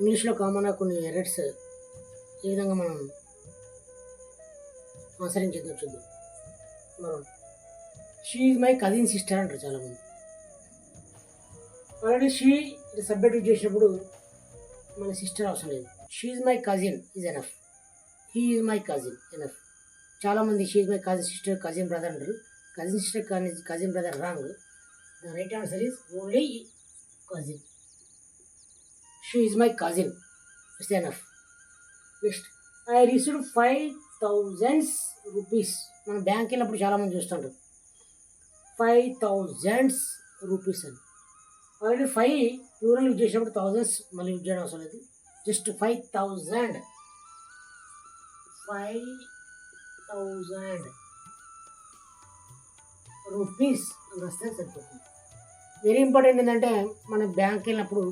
ఇంగ్లీష్లో కామన్గా కొన్ని ఎర్రర్స్ ఏ విధంగా మనం ఆచరించేద్దాం చూద్దాం. మనం she is my cousin sister అంటారు చాలామంది. ఆల్రెడీ షీ సబ్జెక్ట్ చేసినప్పుడు మన సిస్టర్ అవసరం లేదు. She is my cousin is enough. He is my cousin enough. చాలామంది she is my cousin sister, cousin brother అంటారు. Cousin sister cousin brother wrong. The right answer is only cousin. She is my cousin it's enough. Next, I received 5,000 rupees. మనం bank వెళ్ళినప్పుడు చాలామంది చూస్తుంటారు 5,000 rupees అని. Already 5 plural use చేసినప్పుడు thousands మళ్ళీ use చేయడం అవసరం లేదు. జస్ట్ 5,000 రూపీస్ అని రాస్తే సరిపోతుంది. వెరీ ఇంపార్టెంట్ ఏంటంటే మన బ్యాంక్ వెళ్ళినప్పుడు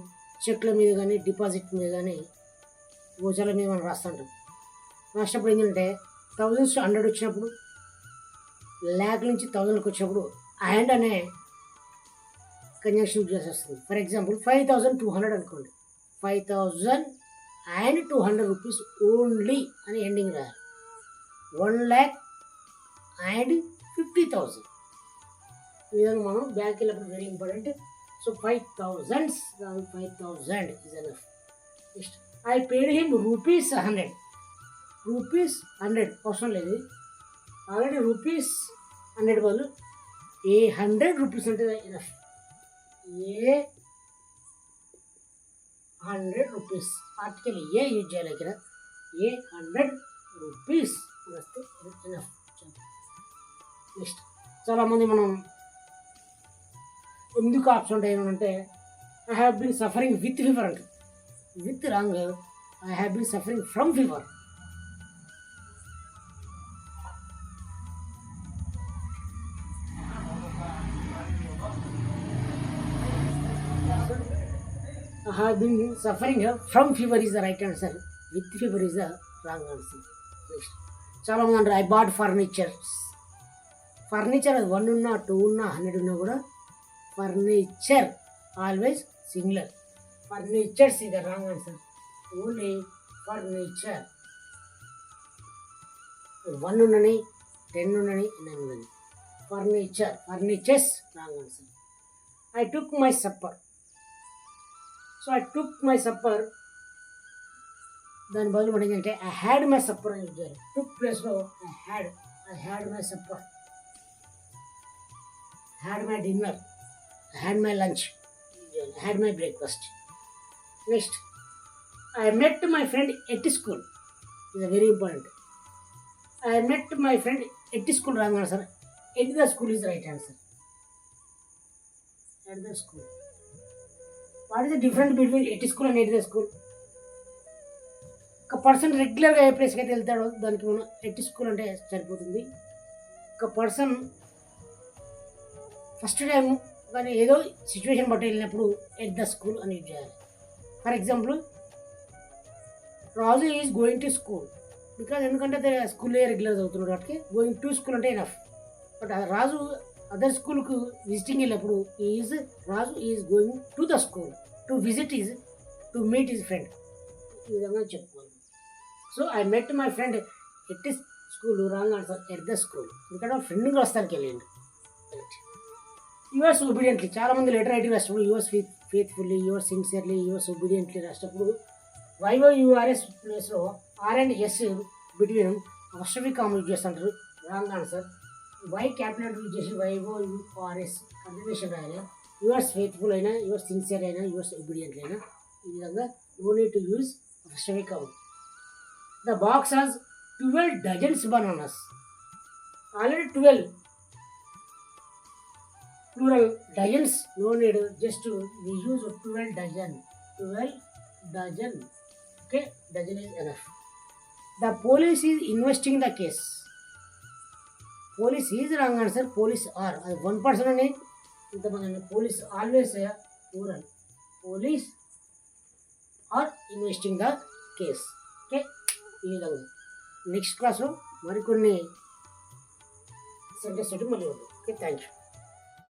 చెక్ల మీద కానీ డిపాజిట్ మీద కానీ గోచాల మీద మనం రాస్తుంటాం. రాసినప్పుడు ఏంటంటే 1000 to 100 వచ్చినప్పుడు, ల్యాక్ నుంచి 1000కి వచ్చినప్పుడు అండ్ అనే కంజంక్షన్ యూజ్ చేసి వస్తుంది. ఫర్ ఎగ్జాంపుల్ 5,200 అనుకోండి, 5,200 రూపీస్ ఓన్లీ అని ఎండింగ్ రాయాలి. 1,50,000 ఈ విధంగా మనం బ్యాంక్ వెళ్ళినప్పుడు very important. So 5,000 is enough. Next, I paid him ₹100. ₹100 అవసరం లేదు. ఆల్రెడీ ₹100 బదులు ₹100 అంటే ఎనఫ్. ₹100 ఆర్టికల్ ఏ యూజ్ చేయాలి ఇక్కడ. ₹100 వస్తే ఎనఫ్. నెక్స్ట్, చాలామంది మనం ఎందుకు ఆప్షన్ ఉంటాయి ఏమంటే I have been suffering with fever అంటారు. With wrong. I have been suffering from fever. I have been suffering from fever is the right answer. With fever is the wrong answer. Next, చాలా మంది అంటారు I bought furnitures. Furniture అది 1 ఉన్నా 2 ఉన్నా 100 ఉన్నా కూడా furniture always singular. Furnitures is the wrong answer. Only furniture. 1 ఉన్నని 10 ఉన్నని 9 ఉన్నని furnitures wrong answer. I took my supper. So I took my supper దాని బదులు మనం ఏంటంటే ఐ హ్యాడ్ మై సప్పర్ అని యూజ్ చేయాలి. టుక్ ప్లేస్లో I had my supper, had my dinner, had my lunch, had my breakfast. Next, I met my friend at school. ఇది very important. I met my friend at school wrong answer. At the school is right answer. At the school. What is the difference between at school and at the school? ఒక person రెగ్యులర్గా ఏ ప్లేస్కి అయితే వెళ్తాడో దానికి మనం at school అంటే సరిపోతుంది. ఒక person first time కానీ ఏదో సిచ్యువేషన్ బట్టి వెళ్ళినప్పుడు ఎట్ ద స్కూల్ అని యూజ్ చేయాలి. For example, Raju is going to school. Because ఎందుకంటే స్కూల్లో రెగ్యులర్ చదువుతున్నాడు కాబట్టి గోయింగ్ టు స్కూల్ అంటే ఎనఫ్. బట్ రాజు అదర్ స్కూల్కు విజిటింగ్ వెళ్ళినప్పుడు Raju is going to the school. To visit is to meet is friend. ఈ విధంగా చెప్పుకోవాలి. So I met my friend at school wrong answer. At the school. ఎందుకంటే ఫ్రెండ్గా వస్తానికి వెళ్ళండి. Yours obediently. చాలామంది లెటర్ రైటింగ్ రాసినప్పుడు yours faithfully, yours sincerely, yours obediently రాసినప్పుడు YOURS ప్లేస్లో R and S between apostrophe comma use చేస్తుంటారు. Wrong answer. Y capital use చేసి YOURS కంటిన్యూషన్ రాయాలి. యువర్స్ ఫెయిత్ఫుల్ అయినా, యువర్స్ సిన్సియర్ అయినా, యువర్స్ ఒబీడియంట్లీ అయినా ఈ విధంగా no need to use apostrophe comma. The box has 12 dozens bananas. Already 12 plural dozens, no need, just we use 12 dozen. Okay, dozen is enough. The police is investing the case. Police is wrong answer. Police are one person అని ఇంతమంది. Police always plural. Police are investing the case. Okay, ఈ విధంగా next క్లాస్లో మరికొన్ని sentence మళ్ళీ ఉంటుంది. Okay, thank you.